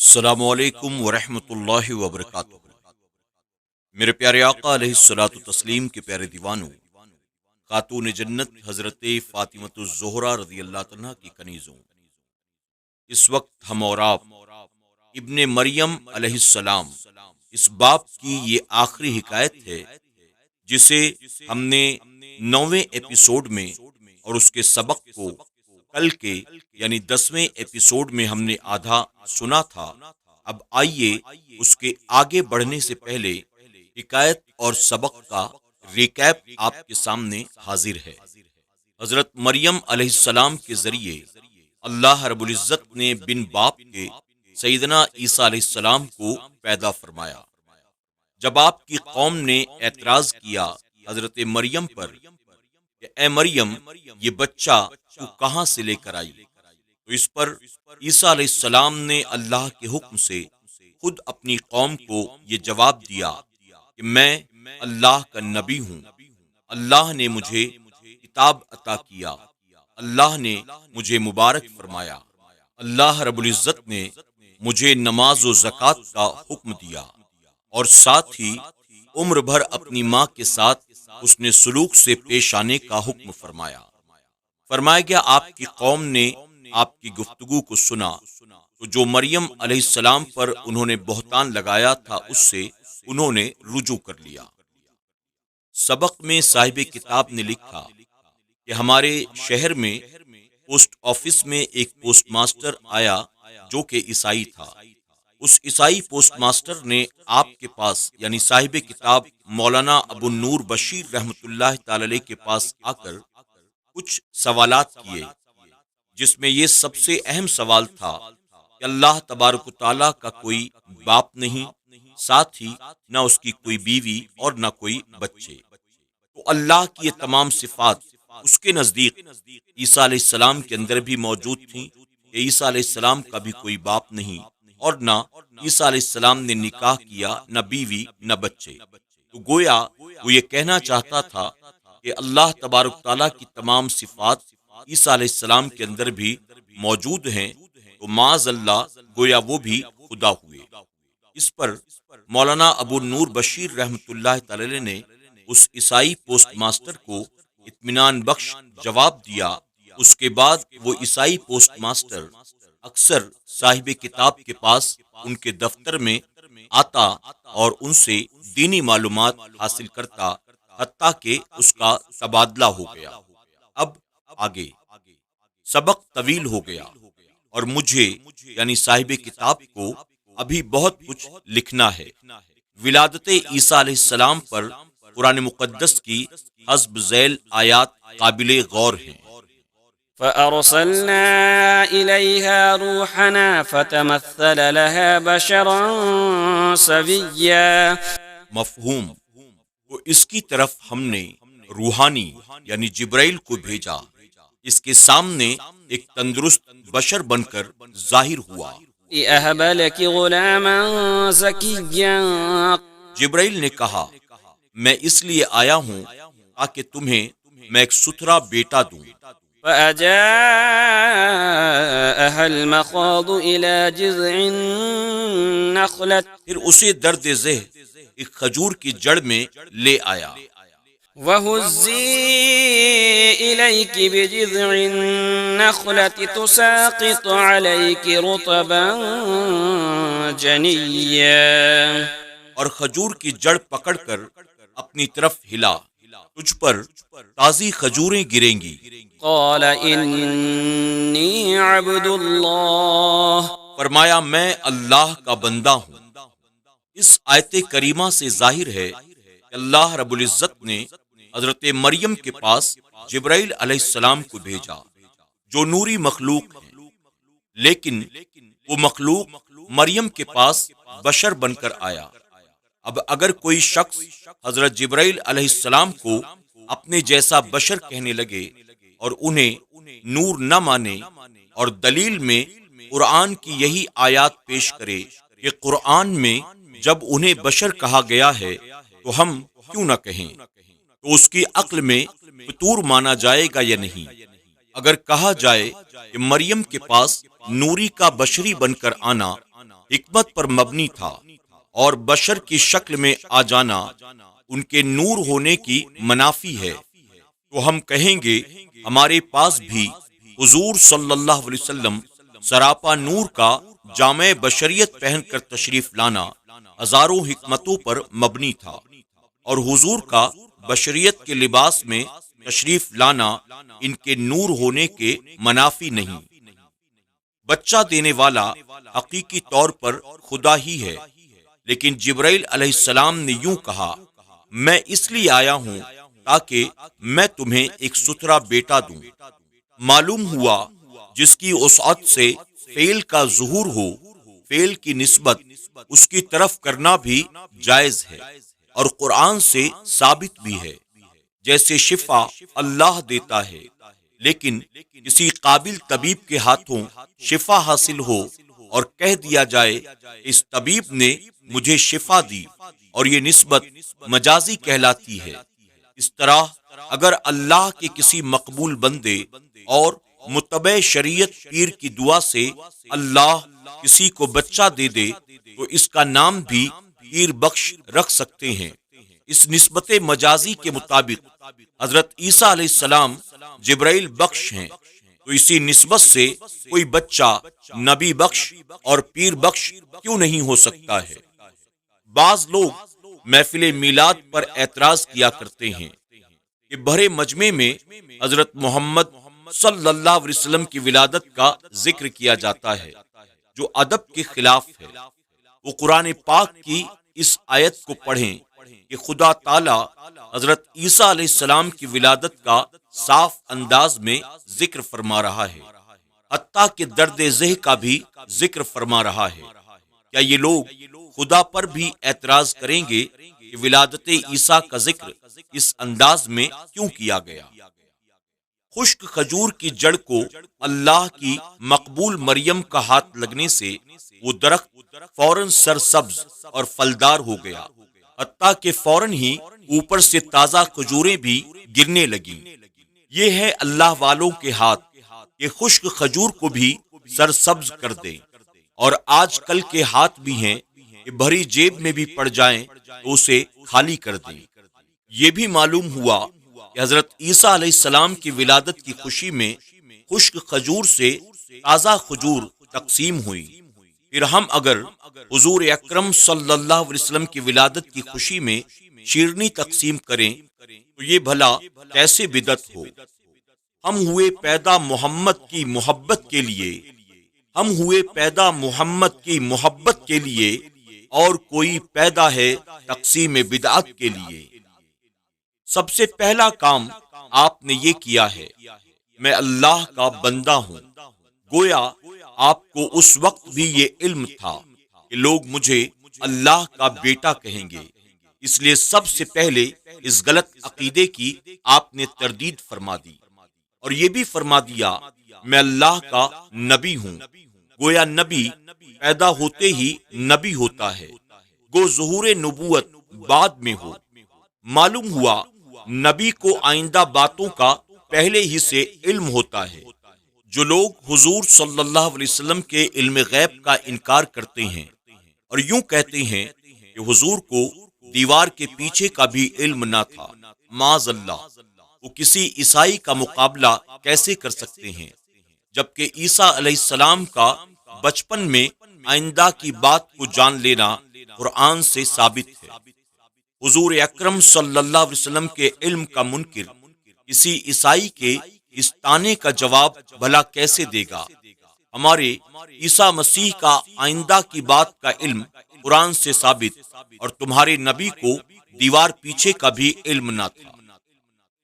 السلام علیکم ورحمۃ اللہ وبرکاتہ۔ میرے پیارے آقا علیہ الصلوۃ والتسلیم کے پیارے دیوانوں، خاتون جنت حضرت فاطمۃ الزہرا رضی اللہ عنہا کی کنیزوں، اس وقت ہم اور آپ ابن مریم علیہ السلام اس باب کی یہ آخری حکایت ہے جسے ہم نے 9ویں ایپیسوڈ میں اور اس کے سبق کو کل کے یعنی 10ویں ایپیسوڈ میں ہم نے آدھا سنا تھا۔ اب آئیے اس کے آگے بڑھنے سے پہلے حکایت اور سبق کا ریکیپ آپ کے سامنے حاضر ہے۔ حضرت مریم علیہ السلام کے ذریعے اللہ رب العزت نے بن باپ کے سیدنا عیسیٰ علیہ السلام کو پیدا فرمایا۔ جب آپ کی قوم نے اعتراض کیا حضرت مریم پر کہ اے مریم، یہ بچہ تو کہاں سے لے کر آئی، تو اس پر عیسیٰ علیہ السلام نے اللہ کے حکم سے خود اپنی قوم کو یہ جواب دیا کہ میں اللہ کا نبی ہوں، اللہ نے مجھے کتاب عطا کیا، اللہ نے مجھے مبارک فرمایا، اللہ رب العزت نے مجھے نماز و زکوٰۃ کا حکم دیا، اور ساتھ ہی عمر بھر اپنی ماں کے ساتھ اس نے سلوک سے پیش آنے کا حکم فرمایا۔ فرمایا گیا آپ کی قوم نے آپ کی گفتگو کو سنا تو جو مریم علیہ السلام پر انہوں نے بہتان لگایا تھا اس سے انہوں نے رجوع کر لیا۔ سبق میں صاحب کتاب نے لکھا کہ ہمارے شہر میں پوسٹ آفس میں ایک پوسٹ ماسٹر آیا جو کہ عیسائی تھا۔ اس عیسائی پوسٹ ماسٹر نے آپ کے پاس یعنی صاحب کتاب مولانا ابو النور بشیر رحمۃ اللہ تعالی علیہ کے پاس آ کر کچھ سوالات کیے، جس میں یہ سب سے اہم سوال تھا کہ اللہ تبارک و تعالیٰ کا کوئی باپ نہیں، ساتھ ہی نہ اس کی کوئی بیوی اور نہ کوئی بچے، تو اللہ کی یہ تمام صفات اس کے نزدیک عیسیٰ علیہ السلام کے اندر بھی موجود تھیں کہ عیسیٰ علیہ السلام کا بھی کوئی باپ نہیں، اور نہ عیسیٰ علیہ السلام نے نکاح کیا، نہ بیوی نہ بچے۔ تو گویا وہ یہ کہنا چاہتا تھا کہ اللہ تبارک تعالیٰ کی تمام صفات عیسیٰ علیہ السلام کے اندر بھی موجود ہیں، تو معاذ اللہ گویا وہ بھی خدا ہوئے۔ اس پر مولانا ابو نور بشیر رحمۃ اللہ تعالی نے اس عیسائی پوسٹ ماسٹر کو اطمینان بخش جواب دیا۔ اس کے بعد وہ عیسائی پوسٹ ماسٹر اکثر صاحب کتاب کے پاس ان کے دفتر میں آتا اور ان سے دینی معلومات حاصل کرتا، حتیٰ کہ اس کا تبادلہ ہو گیا۔ اب آگے سبق طویل ہو گیا اور مجھے یعنی صاحب کتاب کو ابھی بہت کچھ لکھنا ہے۔ ولادت عیسیٰ علیہ السلام پر قرآن مقدس کی حسب ذیل آیات قابل غور ہیں۔ فأرسلنا إليها روحنا فتمثل لها بشرا سويا۔ مفہوم، تو اس کی طرف ہم نے روحانی یعنی جبرائیل کو بھیجا، اس کے سامنے ایک تندرست بشر بن کر ظاہر ہوا۔ لأهب لك غلاما زكيا۔ جبرائیل نے کہا میں اس لیے آیا ہوں تاکہ تمہیں میں ایک ستھرا بیٹا دوں۔ فأجاءها المخاض إلى جذع النخلة۔ پھر اسے درد ذہ ایک کھجور کی جڑ میں لے آیا۔ وهزي إليك بجذع النخلة تساقط عليك رطبا جنيا۔ اور کھجور کی جڑ پکڑ کر اپنی طرف ہلا، تجھ پر تازی کھجوریں گریں گی۔ قال إني عبد الله۔ فرمایا میں اللہ کا بندہ ہوں۔ اس آیت کریمہ سے ظاہر ہے کہ اللہ رب العزت نے حضرت مریم کے پاس جبرائیل علیہ السلام کو بھیجا جو نوری مخلوق ہیں، لیکن وہ مخلوق مریم کے پاس بشر بن کر آیا۔ اب اگر کوئی شخص حضرت جبرائیل علیہ السلام کو اپنے جیسا بشر کہنے لگے اور انہیں نور نہ مانے اور دلیل میں قرآن کی یہی آیات پیش کرے کہ قرآن میں جب انہیں بشر کہا گیا ہے تو ہم کیوں نہ کہیں، تو اس کی عقل میں فطور مانا جائے گا یا نہیں؟ اگر کہا جائے کہ مریم کے پاس نوری کا بشری بن کر آنا حکمت پر مبنی تھا اور بشر کی شکل میں آ جانا ان کے نور ہونے کی منافی ہے، تو ہم کہیں گے ہمارے پاس بھی حضور صلی اللہ علیہ وسلم سراپا نور کا جامع بشریت پہن کر تشریف لانا ہزاروں حکمتوں پر مبنی تھا، اور حضور کا بشریت کے لباس میں تشریف لانا ان کے نور ہونے کے منافی نہیں۔ بچہ دینے والا حقیقی طور پر خدا ہی ہے، لیکن جبرائیل علیہ السلام نے یوں کہا، میں اس لیے آیا ہوں تاکہ میں تمہیں ایک ستھرا بیٹا دوں۔ معلوم ہوا جس کی وسعت سے فعل کا ظہور ہو، فعل کی نسبت اس کی طرف کرنا بھی جائز ہے اور قرآن سے ثابت بھی ہے۔ جیسے شفا اللہ دیتا ہے، لیکن کسی قابل طبیب کے ہاتھوں شفا حاصل ہو اور کہہ دیا جائے اس طبیب نے مجھے شفا دی، اور یہ نسبت مجازی کہلاتی ہے۔ اس طرح اگر اللہ کے کسی مقبول بندے اور متبع شریعت پیر کی دعا سے اللہ کسی کو بچہ دے دے تو اس کا نام بھی پیر بخش رکھ سکتے ہیں۔ اس نسبت مجازی کے مطابق حضرت عیسیٰ علیہ السلام جبرائیل بخش ہیں، تو اسی نسبت سے کوئی بچہ نبی بخش اور پیر بخش کیوں نہیں ہو سکتا ہے؟ بعض لوگ محفل میلاد پر اعتراض کیا کرتے ہیں کہ بھرے مجمع میں حضرت محمد صلی اللہ علیہ وسلم کی ولادت کا ذکر کیا جاتا ہے، جو ادب کے خلاف ہے۔ وہ قرآن پاک کی اس آیت کو پڑھیں کہ خدا تعالی حضرت عیسیٰ علیہ السلام کی ولادت کا صاف انداز میں ذکر فرما رہا ہے، حتیٰ کہ درد ذہ کا بھی ذکر فرما رہا ہے۔ کیا یہ لوگ خدا پر بھی اعتراض کریں گے کہ ولادت عیسیٰ کا ذکر اس انداز میں کیوں کیا گیا؟ خشک کھجور کی جڑ کو اللہ کی مقبول مریم کا ہاتھ لگنے سے وہ درخت فوراً سرسبز اور پھلدار ہو گیا، حتیٰ کہ فوراً ہی اوپر سے تازہ کھجوریں بھی گرنے لگیں۔ یہ ہے اللہ والوں کے ہاتھ کہ خشک کھجور کو بھی سرسبز کر دیں، اور آج کل کے ہاتھ بھی ہیں کہ بھری جیب میں بھی پڑ جائیں تو اسے خالی کر دیں۔ یہ بھی معلوم ہوا کہ حضرت عیسیٰ علیہ السلام کی ولادت کی خوشی میں خشک کھجور سے تازہ کھجور تقسیم ہوئی۔ پھر ہم اگر حضور اکرم صلی اللہ علیہ وسلم کی ولادت کی خوشی میں شیرنی تقسیم کریں تو یہ بھلا کیسے بدعت ہو؟ ہم ہوئے پیدا محمد کی محبت کے لیے، ہم ہوئے پیدا محمد کی محبت کے لیے، اور کوئی پیدا ہے تقسیم بدعت کے لیے۔ سب سے پہلا کام آپ نے یہ کیا ہے، میں اللہ کا بندہ ہوں۔ گویا آپ کو اس وقت بھی یہ علم تھا کہ لوگ مجھے اللہ کا بیٹا کہیں گے، اس لیے سب سے پہلے اس غلط عقیدے کی آپ نے تردید فرما دی، اور یہ بھی فرما دیا میں اللہ کا نبی ہوں۔ گویا نبی پیدا ہوتے ہی نبی ہوتا ہے، گو ظہور نبوت بعد میں ہو۔ معلوم ہوا نبی کو آئندہ باتوں کا پہلے ہی سے علم ہوتا ہے۔ جو لوگ حضور صلی اللہ علیہ وسلم کے علم غیب کا انکار کرتے ہیں اور یوں کہتے ہیں کہ حضور کو دیوار کے پیچھے کا بھی علم نہ تھا، معاذ اللہ، وہ کسی عیسائی کا مقابلہ کیسے کر سکتے ہیں؟ جبکہ عیسیٰ علیہ السلام کا بچپن میں آئندہ کی بات کو جان لینا قرآن سے ثابت ہے۔ حضور اکرم صلی اللہ علیہ وسلم کے علم کا منکر کسی عیسائی کے اس طعنے کا جواب بھلا کیسے دے گا؟ ہمارے عیسیٰ مسیح کا آئندہ کی بات کا علم قرآن سے ثابت، اور تمہارے نبی کو دیوار پیچھے کا بھی علم نہ تھا۔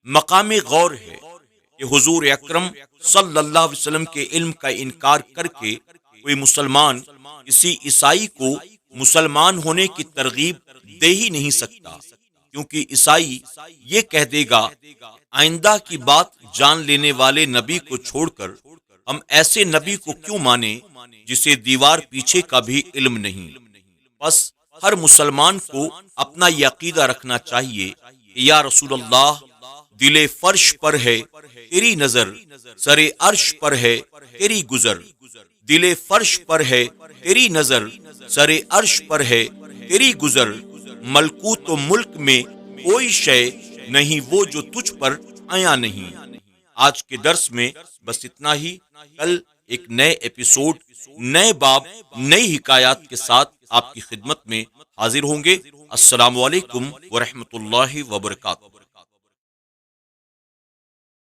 مقام غور ہے کہ حضور اکرم صلی اللہ علیہ وسلم کے علم کا انکار کر کے کوئی مسلمان کسی عیسائی کو مسلمان ہونے کی ترغیب دے ہی نہیں سکتا، کیونکہ عیسائی یہ کہہ دے گا آئندہ کی بات جان لینے والے نبی کو چھوڑ کر ہم ایسے نبی کو کیوں مانیں جسے دیوار پیچھے کا بھی علم نہیں۔ بس ہر مسلمان کو اپنا یہ عقیدہ رکھنا چاہیے کہ یا رسول اللہ، دل فرش پر ہے تیری نظر، سر عرش پر ہے تیری گزر، دل فرش پر ہے تیری نظر، سر عرش پر ہے تیری گزر، ملکوت و ملک میں کوئی شے نہیں وہ جو تجھ پر آیا نہیں۔ آج کے درس میں بس اتنا ہی۔ کل ایک نئے ایپیسوڈ، نئے باب، نئی حکایات کے ساتھ آپ کی خدمت میں حاضر ہوں گے۔ السلام علیکم ورحمۃ اللہ وبرکاتہ۔